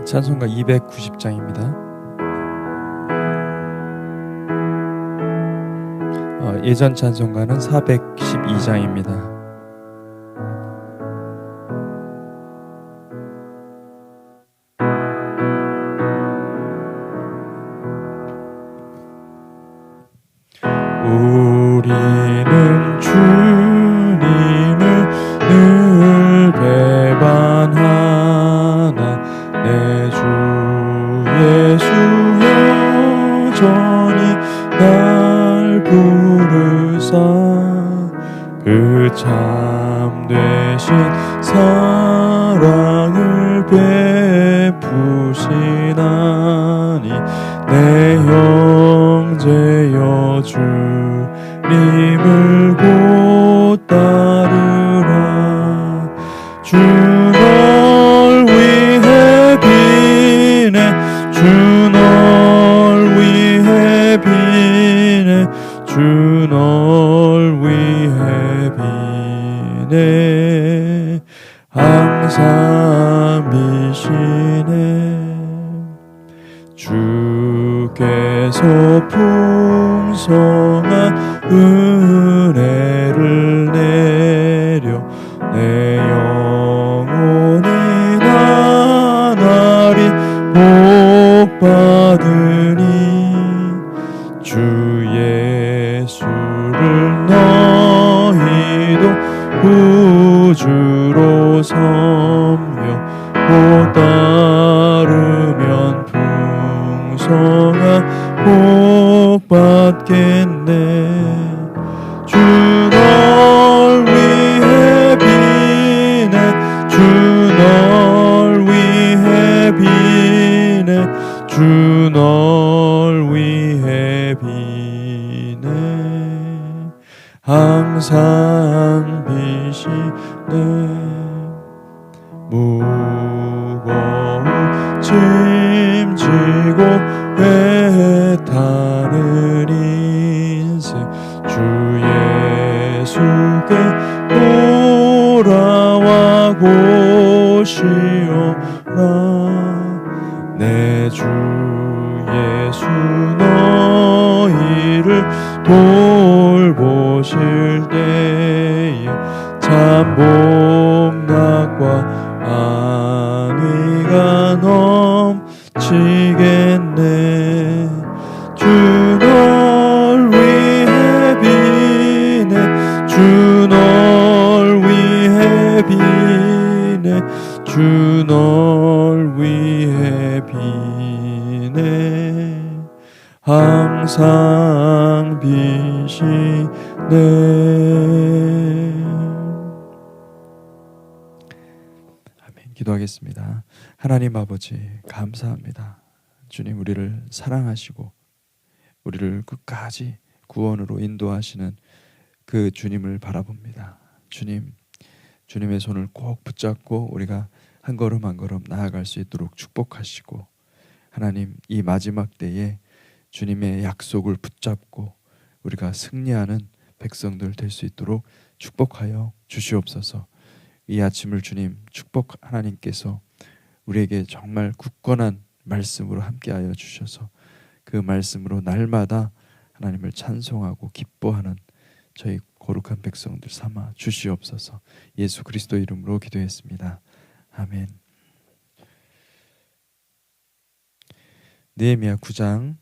찬송가 290장입니다. 예전 찬송가는 412장입니다. 우리는 주님을 늘 배반하나 내 주 예수 여전히 날 부르사 그 참되신 사랑을 베푸시나니 내 형제여 주님을 곧 따르라. 주 널 위해 비네 주 널 위해 비네 주 널 위해 비네 항상 비시네. 주께서 풍성한 은혜를 내려 내 영혼이 나날이 복받으니 주 예수를 너희도 구주로 섬겨 못 따르면 풍성한 복 받겠네. 주 널 위해 비네 주 널 위해 비네 주 널 위해 비네 항상 비시네. 무거운 짐 지고 애타는 인생 주 예수께 돌아와 고시오라. 내 주 예수 너희를 돌보실 때에 참 복락과 안위가 넘치겠네. 주 널 위해 비네 주 널 위해 비네 주 널 위해 비네 항상 비시네. 기도하겠습니다. 하나님 아버지 감사합니다. 주님 우리를 사랑하시고 우리를 끝까지 구원으로 인도하시는 그 주님을 바라봅니다. 주님, 주님의 손을 꼭 붙잡고 우리가 한 걸음 한 걸음 나아갈 수 있도록 축복하시고 하나님 이 마지막 때에 주님의 약속을 붙잡고 우리가 승리하는 백성들 될 수 있도록 축복하여 주시옵소서. 이 아침을 주님 축복 하나님께서 우리에게 정말 굳건한 말씀으로 함께하여 주셔서 그 말씀으로 날마다 하나님을 찬송하고 기뻐하는 저희 거룩한 백성들 삼아 주시옵소서. 예수 그리스도 이름으로 기도했습니다. 아멘. 느헤미야 9장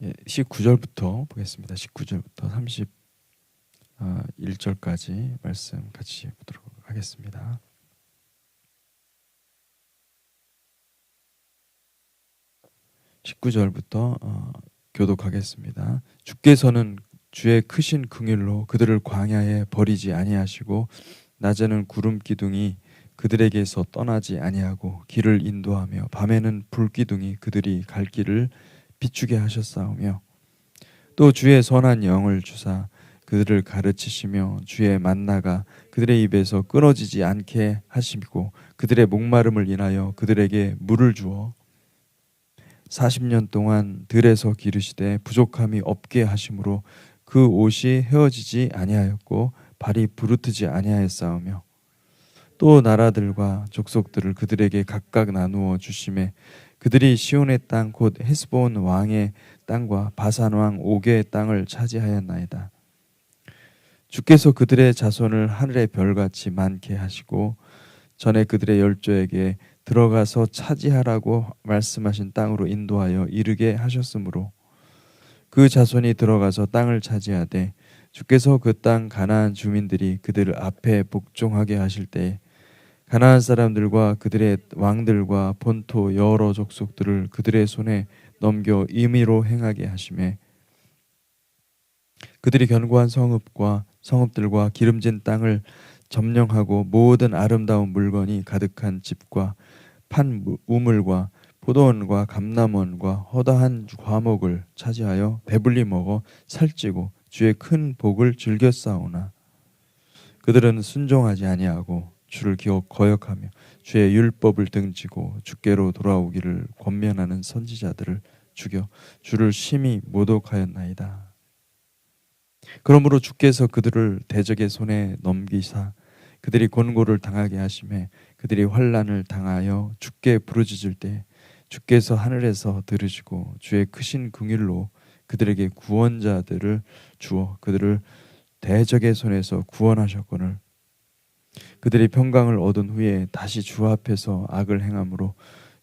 19절부터 보겠습니다. 19절부터 31절까지 말씀 같이 보도록 하겠습니다. 교독하겠습니다. 주께서는 주의 크신 긍휼로 그들을 광야에 버리지 아니하시고 낮에는 구름 기둥이 그들에게서 떠나지 아니하고 길을 인도하며 밤에는 불 기둥이 그들이 갈 길을 비추게 하셨사오며 또 주의 선한 영을 주사 그들을 가르치시며 주의 만나가 그들의 입에서 끊어지지 않게 하시고 그들의 목마름을 인하여 그들에게 물을 주어 40년 동안 들에서 기르시되 부족함이 없게 하심으로 그 옷이 헤어지지 아니하였고 발이 부르트지 아니하였사오며 또 나라들과 족속들을 그들에게 각각 나누어 주심에 그들이 시온의 땅 곧 헤스본 왕의 땅과 바산 왕 옥의 땅을 차지하였나이다. 주께서 그들의 자손을 하늘의 별같이 많게 하시고 전에 그들의 열조에게 들어가서 차지하라고 말씀하신 땅으로 인도하여 이르게 하셨으므로 그 자손이 들어가서 땅을 차지하되 주께서 그 땅 가나안 주민들이 그들 앞에 복종하게 하실 때에 가나안 사람들과 그들의 왕들과 본토 여러 족속들을 그들의 손에 넘겨 임의로 행하게 하심에 그들이 견고한 성읍과 성읍들과 기름진 땅을 점령하고 모든 아름다운 물건이 가득한 집과 판 우물과 포도원과 감람원과 허다한 과목을 차지하여 배불리 먹어 살찌고 주의 큰 복을 즐겼사오나 그들은 순종하지 아니하고 주를 거역하며 주의 율법을 등지고 주께로 돌아오기를 권면하는 선지자들을 죽여 주를 심히 모독하였나이다. 그러므로 주께서 그들을 대적의 손에 넘기사 그들이 곤고를 당하게 하심에 그들이 환난을 당하여 주께 부르짖을 때 주께서 하늘에서 들으시고 주의 크신 긍휼로 그들에게 구원자들을 주어 그들을 대적의 손에서 구원하셨거늘 그들이 평강을 얻은 후에 다시 주 앞에서 악을 행함으로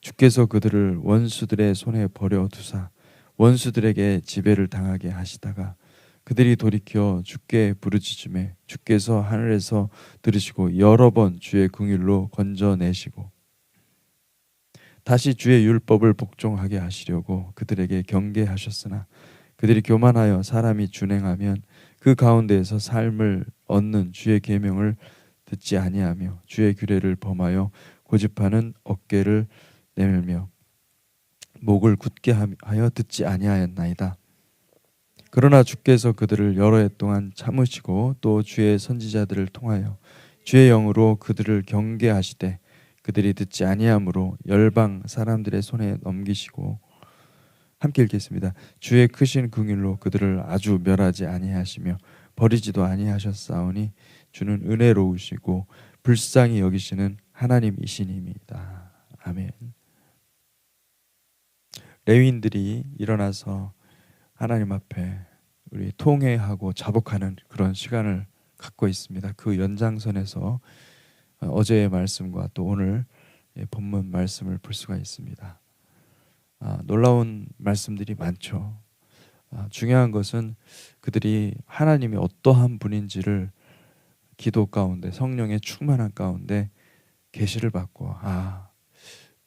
주께서 그들을 원수들의 손에 버려 두사 원수들에게 지배를 당하게 하시다가 그들이 돌이켜 주께 부르짖음에 주께서 하늘에서 들으시고 여러 번 주의 긍휼로 건져내시고 다시 주의 율법을 복종하게 하시려고 그들에게 경계하셨으나 그들이 교만하여 사람이 준행하면 그 가운데에서 삶을 얻는 주의 계명을 듣지 아니하며 주의 규례를 범하여 고집하는 어깨를 내밀며 목을 굳게 하여 듣지 아니하였나이다. 그러나 주께서 그들을 여러 해 동안 참으시고 또 주의 선지자들을 통하여 주의 영으로 그들을 경계하시되 그들이 듣지 아니하므로 열방 사람들의 손에 넘기시고 함께 읽겠습니다. 주의 크신 긍휼로 그들을 아주 멸하지 아니하시며 버리지도 아니하셨사오니 주는 은혜로우시고 불쌍히 여기시는 하나님이시니이다. 아멘. 레위인들이 일어나서 하나님 앞에 우리 통회하고 자복하는 그런 시간을 갖고 있습니다. 그 연장선에서 어제의 말씀과 또 오늘 본문 말씀을 볼 수가 있습니다. 놀라운 말씀들이 많죠. 중요한 것은 그들이 하나님이 어떠한 분인지를 기도 가운데 성령의 충만한 가운데 계시를 받고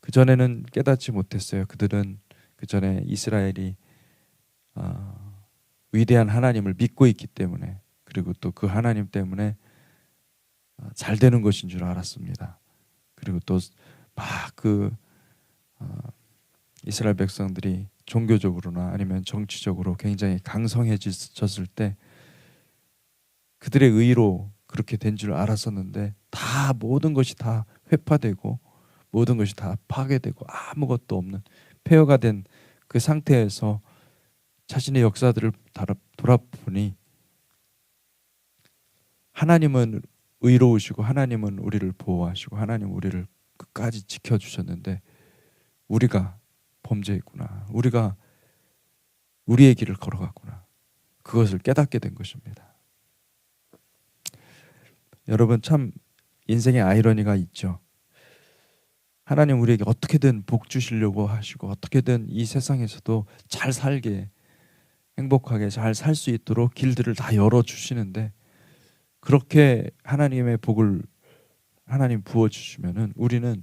그전에는 깨닫지 못했어요. 그들은 그전에 이스라엘이 위대한 하나님을 믿고 있기 때문에 그리고 또 그 하나님 때문에 잘 되는 것인 줄 알았습니다. 그리고 또 막 이스라엘 백성들이 종교적으로나 아니면 정치적으로 굉장히 강성해졌을 때 그들의 의로 그렇게 된 줄 알았었는데 다 모든 것이 다 회파되고 모든 것이 다 파괴되고 아무것도 없는 폐허가 된 그 상태에서 자신의 역사들을 돌아보니 하나님은 의로우시고 하나님은 우리를 보호하시고 하나님은 우리를 끝까지 지켜주셨는데 우리가 범죄했구나. 우리가 우리의 길을 걸어갔구나. 그것을 깨닫게 된 것입니다. 여러분 참 인생의 아이러니가 있죠. 하나님 우리에게 어떻게든 복 주시려고 하시고 어떻게든 이 세상에서도 잘 살게 행복하게 잘 살 수 있도록 길들을 다 열어주시는데 그렇게 하나님의 복을 하나님 부어주시면은 우리는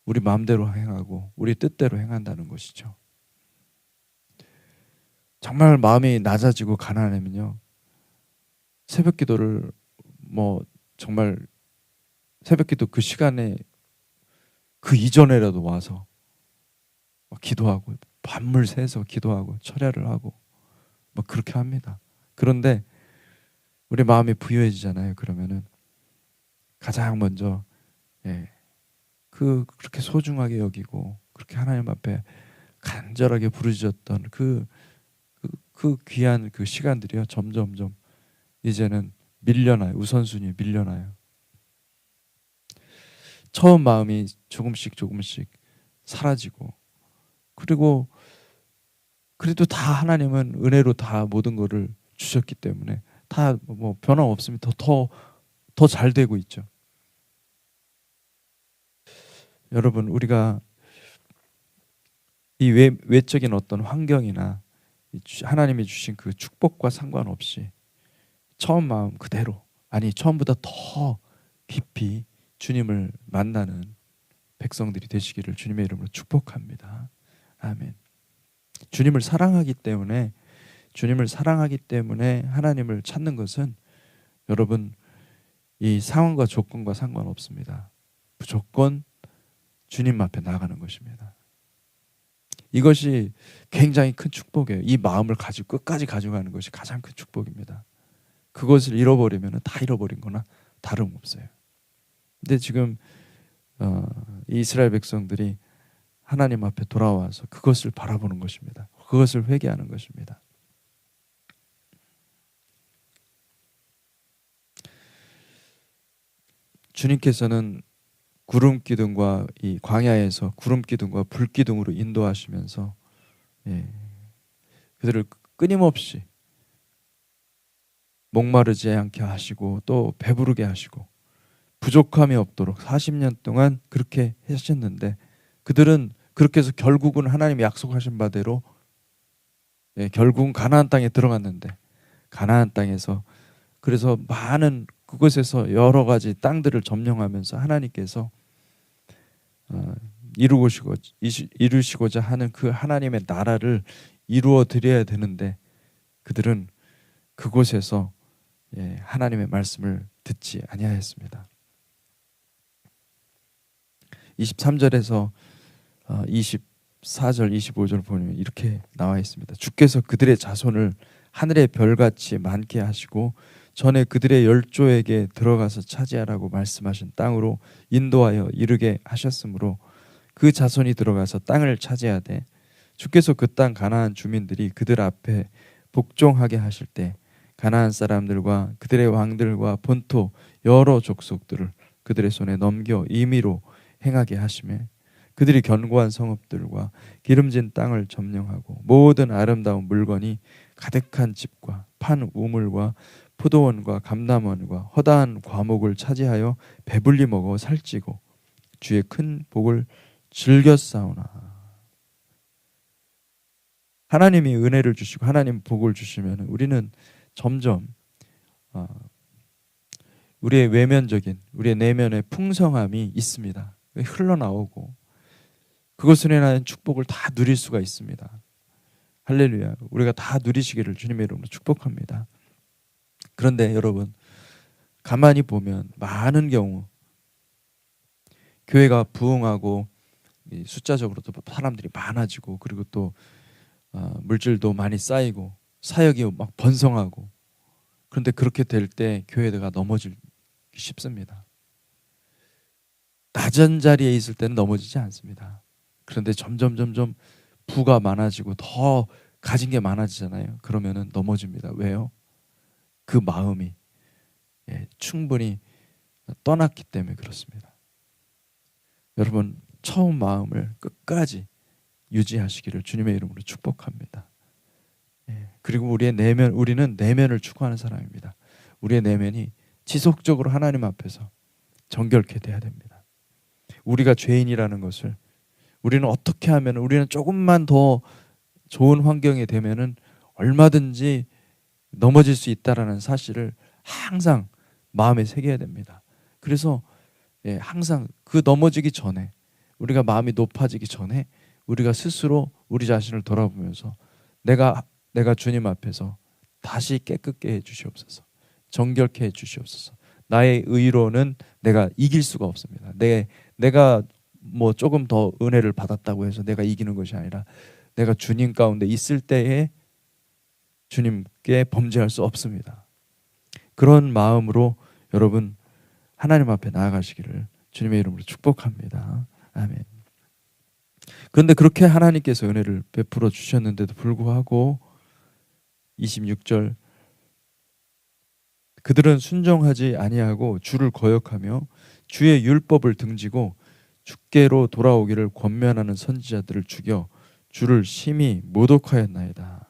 우리 마음대로 행하고 우리 뜻대로 행한다는 것이죠. 정말 마음이 낮아지고 가난하면요 새벽 기도를 정말 새벽 기도 그 시간에 그 이전에라도 와서 기도하고 밤을 새서 기도하고 철야를 하고 그렇게 합니다. 그런데 우리 마음이 부유해지잖아요. 그러면은 가장 먼저 그렇게 소중하게 여기고 그렇게 하나님 앞에 간절하게 부르짖었던 그 귀한 그 시간들이요, 점점점 이제는 밀려나요. 우선순위에 밀려나요. 처음 마음이 조금씩 사라지고, 그리고 그래도 다 하나님은 은혜로 다 모든 것을 주셨기 때문에 다 뭐 변함없습니다. 더 잘 되고 있죠. 여러분, 우리가 이 외적인 어떤 환경이나 하나님이 주신 그 축복과 상관없이 처음 마음 그대로, 아니 처음보다 더 깊이 주님을 만나는 백성들이 되시기를 주님의 이름으로 축복합니다. 아멘. 주님을 사랑하기 때문에 하나님을 찾는 것은 여러분 이 상황과 조건과 상관없습니다. 무조건 주님 앞에 나가는 것입니다. 이것이 굉장히 큰 축복이에요. 이 마음을 가지고 끝까지 가져가는 것이 가장 큰 축복입니다. 그것을 잃어버리면 다 잃어버린 거나 다름없어요. 근데 지금 이스라엘 백성들이 하나님 앞에 돌아와서 그것을 바라보는 것입니다. 그것을 회개하는 것입니다. 주님께서는 구름 기둥과 이 광야에서 구름 기둥과 불 기둥으로 인도하시면서 그들을 끊임없이 목마르지 않게 하시고 또 배부르게 하시고 부족함이 없도록 40년 동안 그렇게 하셨는데, 그들은 그렇게 해서 결국은 하나님이 약속하신 바대로 결국은 가나안 땅에 들어갔는데, 가나안 땅에서 그래서 많은 그곳에서 여러 가지 땅들을 점령하면서 하나님께서 이루시고자 하는 그 하나님의 나라를 이루어 드려야 되는데, 그들은 그곳에서 하나님의 말씀을 듣지 아니하였습니다. 23절에서 24절 25절 보면 이렇게 나와 있습니다. 주께서 그들의 자손을 하늘의 별같이 많게 하시고 전에 그들의 열조에게 들어가서 차지하라고 말씀하신 땅으로 인도하여 이르게 하셨으므로 그 자손이 들어가서 땅을 차지하되, 주께서 그 땅 가나안 주민들이 그들 앞에 복종하게 하실 때 가나안 사람들과 그들의 왕들과 본토 여러 족속들을 그들의 손에 넘겨 임의로 행하게 하시매 그들이 견고한 성읍들과 기름진 땅을 점령하고 모든 아름다운 물건이 가득한 집과 판 우물과 포도원과 감람원과 허다한 과목을 차지하여 배불리 먹어 살찌고 주의 큰 복을 즐겼사오나. 하나님이 은혜를 주시고 하나님 복을 주시면 우리는 점점 우리의 외면적인, 우리의 내면의 풍성함이 있습니다. 흘러나오고 그것으로 인한 축복을 다 누릴 수가 있습니다. 할렐루야. 우리가 다 누리시기를 주님의 이름으로 축복합니다. 그런데 여러분, 가만히 보면 많은 경우 교회가 부흥하고 숫자적으로도 사람들이 많아지고, 그리고 또 물질도 많이 쌓이고 사역이 막 번성하고, 그런데 그렇게 될 때 교회가 넘어지기 쉽습니다. 낮은 자리에 있을 때는 넘어지지 않습니다. 그런데 점점 부가 많아지고 더 가진 게 많아지잖아요. 그러면은 넘어집니다. 왜요? 그 마음이 충분히 떠났기 때문에 그렇습니다. 여러분, 처음 마음을 끝까지 유지하시기를 주님의 이름으로 축복합니다. 그리고 우리는 내면을 추구하는 사람입니다. 우리의 내면이 지속적으로 하나님 앞에서 정결케 돼야 됩니다. 우리가 죄인이라는 것을, 우리는 어떻게 하면, 우리는 조금만 더 좋은 환경에 되면은 얼마든지 넘어질 수 있다라는 사실을 항상 마음에 새겨야 됩니다. 그래서 항상 그 넘어지기 전에, 우리가 마음이 높아지기 전에 우리가 스스로 우리 자신을 돌아보면서 내가 주님 앞에서 다시 깨끗게 해 주시옵소서, 정결케 해 주시옵소서. 나의 의로는 내가 이길 수가 없습니다. 내가 뭐 조금 더 은혜를 받았다고 해서 내가 이기는 것이 아니라, 내가 주님 가운데 있을 때에 주님께 범죄할 수 없습니다. 그런 마음으로 여러분 하나님 앞에 나아가시기를 주님의 이름으로 축복합니다. 아멘. 그런데 그렇게 하나님께서 은혜를 베풀어 주셨는데도 불구하고 26절 그들은 순종하지 아니하고 주를 거역하며 주의 율법을 등지고 주께로 돌아오기를 권면하는 선지자들을 죽여 주를 심히 모독하였나이다.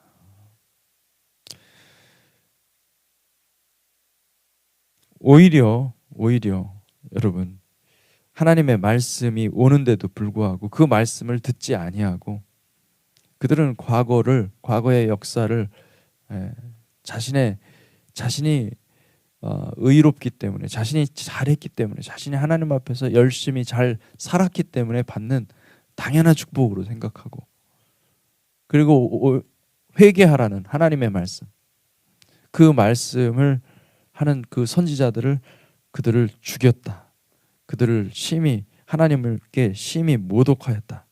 오히려 여러분 하나님의 말씀이 오는데도 불구하고 그 말씀을 듣지 아니하고 그들은 과거의 역사를 자신이 의롭기 때문에 자신이 잘했기 때문에 자신이 하나님 앞에서 열심히 잘 살았기 때문에 받는 당연한 축복으로 생각하고 그리고 회개하라는 하나님의 말씀 그 말씀을 하는 그 선지자들을 그들을 죽였다. 그들을 하나님께 심히 모독하였다.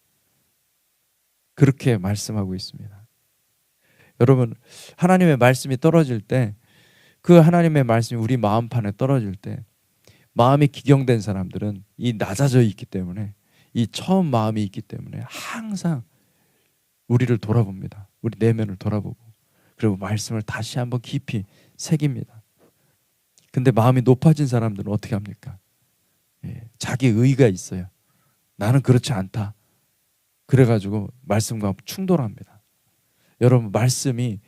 그렇게 말씀하고 있습니다. 여러분 하나님의 말씀이 떨어질 때 그 하나님의 말씀이 우리 마음판에 떨어질 때 마음이 기경된 사람들은 이 낮아져 있기 때문에 이 처음 마음이 있기 때문에 항상 우리를 돌아봅니다. 우리 내면을 돌아보고 그리고 말씀을 다시 한번 깊이 새깁니다. 근데 마음이 높아진 사람들은 어떻게 합니까? 자기 의가 있어요. 나는 그렇지 않다. 그래가지고 말씀과 충돌합니다. 여러분 말씀이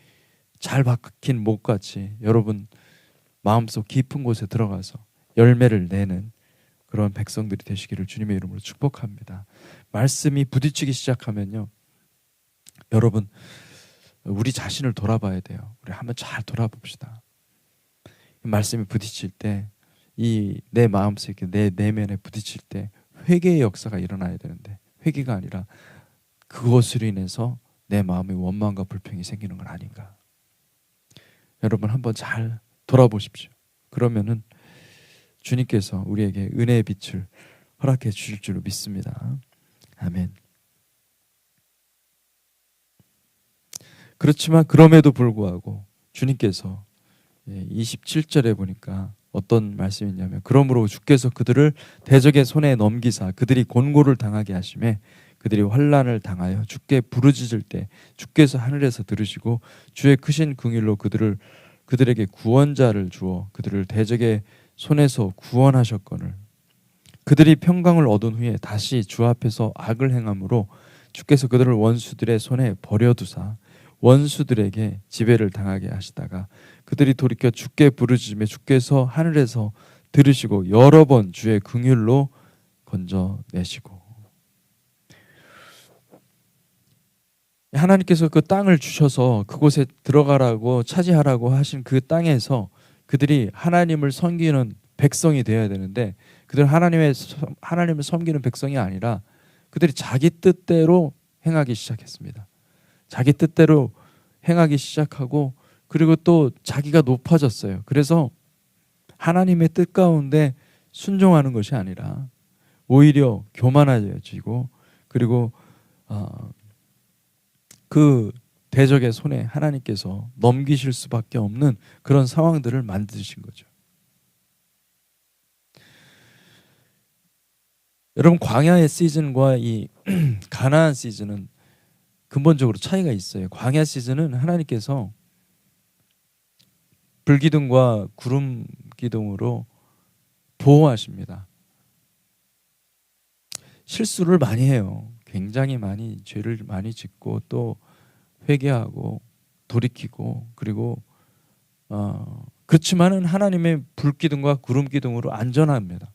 잘 박힌 목같이 여러분 마음속 깊은 곳에 들어가서 열매를 내는 그런 백성들이 되시기를 주님의 이름으로 축복합니다. 말씀이 부딪히기 시작하면요. 여러분 우리 자신을 돌아봐야 돼요. 우리 한번 잘 돌아봅시다. 말씀이 부딪힐 때 이 내 마음속에 내 내면에 부딪힐 때 회개의 역사가 일어나야 되는데 회개가 아니라 그것으로 인해서 내 마음에 원망과 불평이 생기는 건 아닌가. 여러분 한번 잘 돌아보십시오. 그러면은 주님께서 우리에게 은혜의 빛을 허락해 주실 줄로 믿습니다. 아멘. 그렇지만 그럼에도 불구하고 주님께서 27절에 보니까 어떤 말씀이 있냐면 그러므로 주께서 그들을 대적의 손에 넘기사 그들이 곤고를 당하게 하시매 그들이 환난을 당하여 주께 부르짖을 때 주께서 하늘에서 들으시고 주의 크신 긍휼로 그들에게 구원자를 주어 그들을 대적의 손에서 구원하셨거늘 그들이 평강을 얻은 후에 다시 주 앞에서 악을 행함으로 주께서 그들을 원수들의 손에 버려두사 원수들에게 지배를 당하게 하시다가 그들이 돌이켜 주께 부르짖으며 주께서 하늘에서 들으시고 여러 번 주의 긍휼로 건져내시고 하나님께서 그 땅을 주셔서 그곳에 들어가라고 차지하라고 하신 그 땅에서 그들이 하나님을 섬기는 백성이 되어야 되는데 그들은 하나님을 섬기는 백성이 아니라 그들이 자기 뜻대로 행하기 시작했습니다. 자기 뜻대로 행하기 시작하고 그리고 또 자기가 높아졌어요. 그래서 하나님의 뜻 가운데 순종하는 것이 아니라 오히려 교만해지고 그리고 그 대적의 손에 하나님께서 넘기실 수밖에 없는 그런 상황들을 만드신 거죠. 여러분 광야의 시즌과 이 가나안 시즌은 근본적으로 차이가 있어요. 광야 시즌은 하나님께서 불기둥과 구름 기둥으로 보호하십니다. 실수를 많이 해요. 굉장히 많이 죄를 많이 짓고 또 회개하고 돌이키고 그리고 그렇지만은 하나님의 불기둥과 구름기둥으로 안전합니다.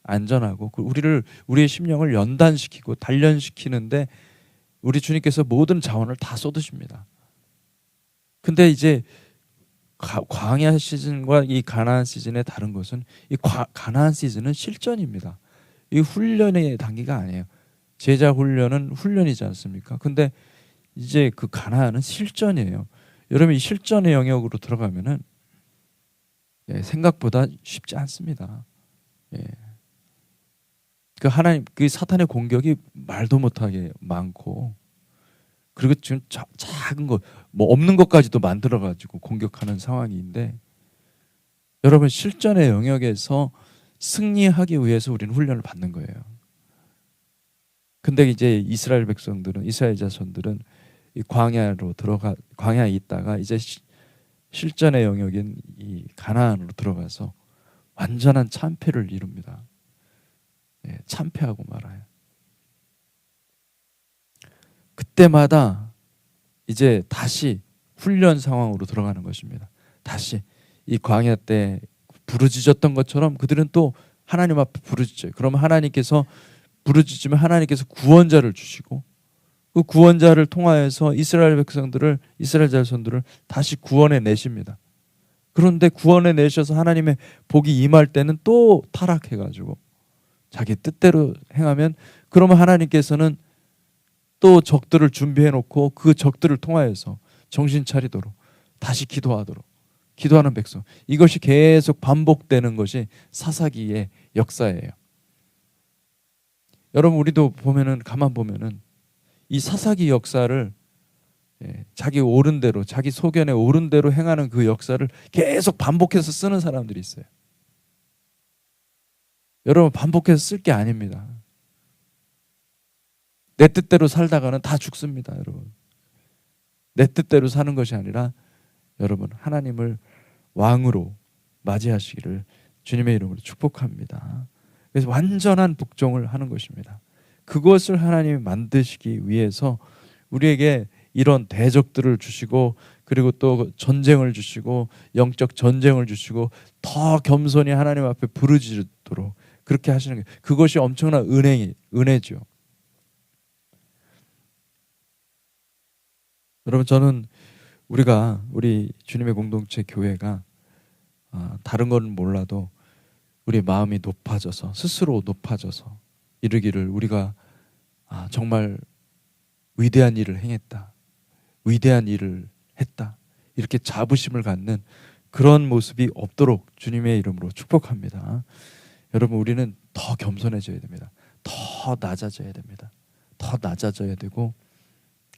안전하고 우리의 심령을 연단시키고 단련시키는데 우리 주님께서 모든 자원을 다 쏟으십니다. 근데 이제 광야 시즌과 이 가나안 시즌의 다른 것은 이 가나안 시즌은 실전입니다. 이 훈련의 단계가 아니에요. 제자 훈련은 훈련이지 않습니까? 근데 이제 그 가나안은 실전이에요. 여러분 이 실전의 영역으로 들어가면은 생각보다 쉽지 않습니다. 그 사탄의 공격이 말도 못하게 많고 그리고 지금 작은 것, 뭐 없는 것까지도 만들어 가지고 공격하는 상황인데 여러분 실전의 영역에서 승리하기 위해서 우리는 훈련을 받는 거예요. 근데 이제 이스라엘 백성들은, 이스라엘 자손들은 이 광야에 있다가 이제 실전의 영역인 이 가나안으로 들어가서 완전한 참패를 이룹니다. 예, 참패하고 말아요. 그때마다 이제 다시 훈련 상황으로 들어가는 것입니다. 다시 이 광야 때 부르짖었던 것처럼 그들은 또 하나님 앞에 부르짖어요. 그러면 하나님께서 부르짖으면 하나님께서 구원자를 주시고 그 구원자를 통하여서 이스라엘 백성들을, 이스라엘 자손들을 다시 구원해 내십니다. 그런데 구원해 내셔서 하나님의 복이 임할 때는 또 타락해가지고 자기 뜻대로 행하면, 그러면 하나님께서는 또 적들을 준비해 놓고 그 적들을 통하여서 정신 차리도록 다시 기도하는 백성, 이것이 계속 반복되는 것이 사사기의 역사예요. 여러분, 우리도 보면은, 가만 보면은 이 사사기 역사를 자기 옳은 대로, 자기 소견에 옳은 대로 행하는 그 역사를 계속 반복해서 쓰는 사람들이 있어요. 여러분, 반복해서 쓸 게 아닙니다. 내 뜻대로 살다가는 다 죽습니다, 여러분. 내 뜻대로 사는 것이 아니라 여러분, 하나님을 왕으로 맞이하시기를 주님의 이름으로 축복합니다. 그래서 완전한 복종을 하는 것입니다. 그것을 하나님이 만드시기 위해서 우리에게 이런 대적들을 주시고, 그리고 또 전쟁을 주시고, 영적 전쟁을 주시고, 더 겸손히 하나님 앞에 부르짖도록 그렇게 하시는 게, 그것이 엄청난 은혜죠. 여러분, 저는 우리 주님의 공동체 교회가 다른 건 몰라도 우리 마음이 높아져서, 스스로 높아져서 이르기를, 우리가 정말 위대한 일을 행했다, 위대한 일을 했다, 이렇게 자부심을 갖는 그런 모습이 없도록 주님의 이름으로 축복합니다. 여러분, 우리는 더 겸손해져야 됩니다. 더 낮아져야 됩니다. 더 낮아져야 되고,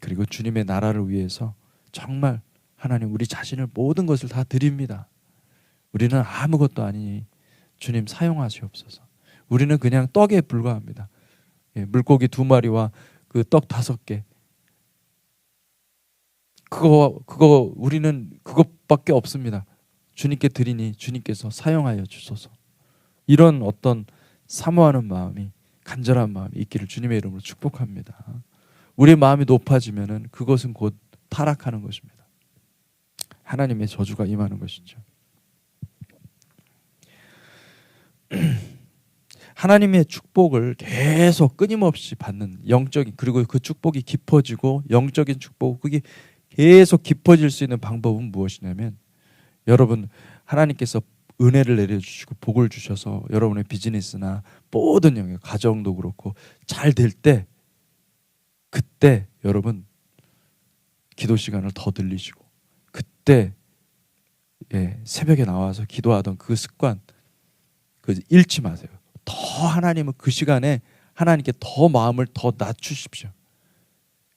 그리고 주님의 나라를 위해서 정말 하나님, 우리 자신을, 모든 것을 다 드립니다. 우리는 아무것도 아니니 주님 사용하시옵소서. 우리는 그냥 떡에 불과합니다. 물고기 2마리와 그 떡 5개, 그거 우리는 그것밖에 없습니다. 주님께 드리니 주님께서 사용하여 주소서. 이런 어떤 사모하는 마음이, 간절한 마음이 있기를 주님의 이름으로 축복합니다. 우리의 마음이 높아지면은 그것은 곧 타락하는 것입니다. 하나님의 저주가 임하는 것이죠. 하나님의 축복을 계속 끊임없이 받는 영적인, 그리고 그 축복이 깊어지고, 영적인 축복, 그게 계속 깊어질 수 있는 방법은 무엇이냐면, 여러분, 하나님께서 은혜를 내려주시고 복을 주셔서 여러분의 비즈니스나 모든 영역, 가정도 그렇고 잘 될 때, 그때 여러분 기도 시간을 더 들리시고, 그때 새벽에 나와서 기도하던 그 습관, 잃지 마세요. 더 하나님은 그 시간에 하나님께 더 마음을 더 낮추십시오.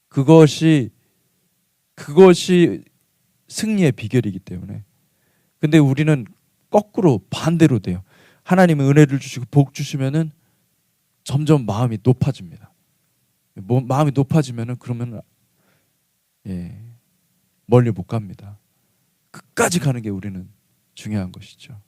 그것이 승리의 비결이기 때문에. 근데 우리는 거꾸로 반대로 돼요. 하나님은 은혜를 주시고 복 주시면은 점점 마음이 높아집니다. 마음이 높아지면은 그러면 멀리 못 갑니다. 끝까지 가는 게 우리는 중요한 것이죠.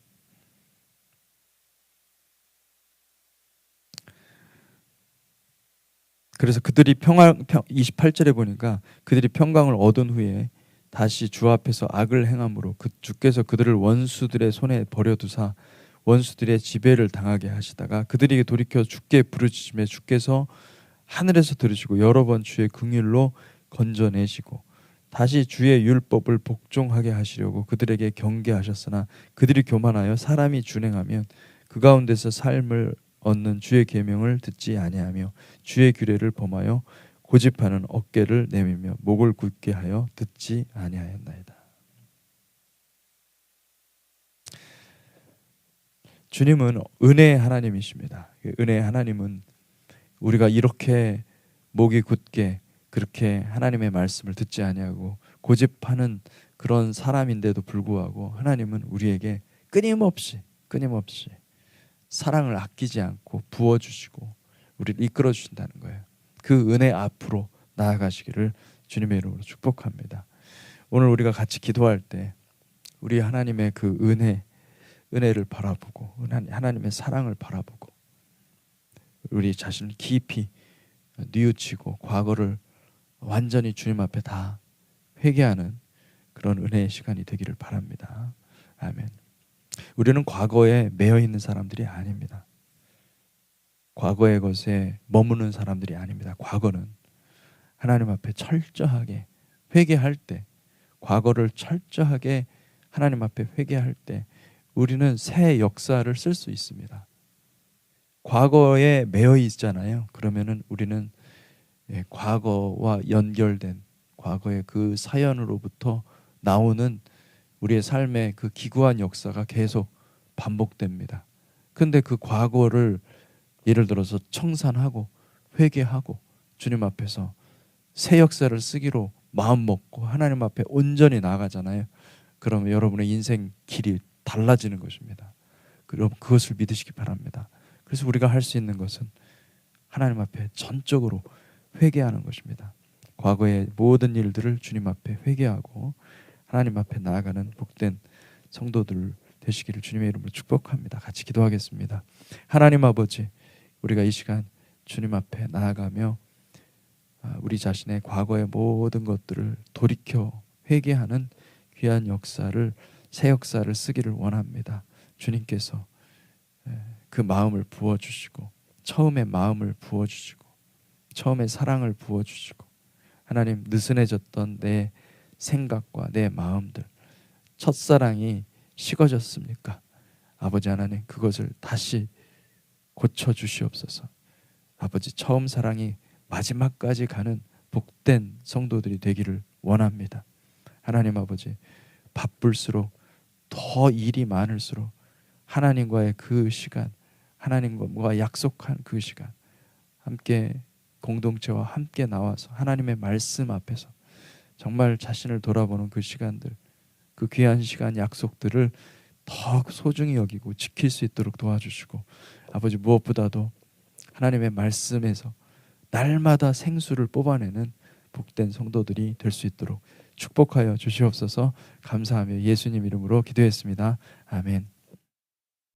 그래서 그들이 28절에 보니까 그들이 평강을 얻은 후에 다시 주 앞에서 악을 행함으로 주께서 그들을 원수들의 손에 버려두사 원수들의 지배를 당하게 하시다가 그들에게 돌이켜 주께 부르짖음에 주께서 하늘에서 들으시고 여러 번 주의 긍휼로 건져내시고 다시 주의 율법을 복종하게 하시려고 그들에게 경계하셨으나 그들이 교만하여 사람이 준행하면 그 가운데서 삶을 얻는 주의 계명을 듣지 아니하며 주의 규례를 범하여 고집하는 어깨를 내밀며 목을 굳게 하여 듣지 아니하였나이다. 주님은 은혜의 하나님이십니다. 은혜의 하나님은 우리가 이렇게 목이 굳게 그렇게 하나님의 말씀을 듣지 아니하고 고집하는 그런 사람인데도 불구하고 하나님은 우리에게 끊임없이 사랑을 아끼지 않고 부어주시고 우리를 이끌어 주신다는 거예요. 그 은혜 앞으로 나아가시기를 주님의 이름으로 축복합니다. 오늘 우리가 같이 기도할 때 우리 하나님의 그 은혜를 바라보고 하나님의 사랑을 바라보고 우리 자신을 깊이 뉘우치고 과거를 완전히 주님 앞에 다 회개하는 그런 은혜의 시간이 되기를 바랍니다. 아멘. 우리는 과거에 매여 있는 사람들이 아닙니다. 과거의 것에 머무는 사람들이 아닙니다. 과거는 하나님 앞에 철저하게 회개할 때, 과거를 철저하게 하나님 앞에 회개할 때 우리는 새 역사를 쓸 수 있습니다. 과거에 매여 있잖아요. 그러면은 우리는 과거와 연결된 과거의 그 사연으로부터 나오는 우리의 삶의 그 기구한 역사가 계속 반복됩니다. 근데 그 과거를 예를 들어서 청산하고 회개하고 주님 앞에서 새 역사를 쓰기로 마음 먹고 하나님 앞에 온전히 나아가잖아요. 그러면 여러분의 인생 길이 달라지는 것입니다. 그럼 그것을 믿으시기 바랍니다. 그래서 우리가 할 수 있는 것은 하나님 앞에 전적으로 회개하는 것입니다. 과거의 모든 일들을 주님 앞에 회개하고 하나님 앞에 나아가는 복된 성도들 되시기를 주님의 이름으로 축복합니다. 같이 기도하겠습니다. 하나님 아버지, 우리가 이 시간 주님 앞에 나아가며 우리 자신의 과거의 모든 것들을 돌이켜 회개하는 귀한 역사를, 새 역사를 쓰기를 원합니다. 주님께서 그 마음을 부어주시고 처음의 마음을 부어주시고 처음의 사랑을 부어주시고 하나님, 느슨해졌던 내 생각과 내 마음들, 첫사랑이 식어졌습니까? 아버지 하나님, 그것을 다시 고쳐주시옵소서. 아버지, 처음 사랑이 마지막까지 가는 복된 성도들이 되기를 원합니다. 하나님 아버지, 바쁠수록 더 일이 많을수록 하나님과의 그 시간, 하나님과 약속한 그 시간, 함께 공동체와 함께 나와서 하나님의 말씀 앞에서 정말 자신을 돌아보는 그 시간들, 그 귀한 시간 약속들을 더 소중히 여기고 지킬 수 있도록 도와주시고, 아버지, 무엇보다도 하나님의 말씀에서 날마다 생수를 뽑아내는 복된 성도들이 될 수 있도록 축복하여 주시옵소서. 감사하며 예수님 이름으로 기도했습니다. 아멘.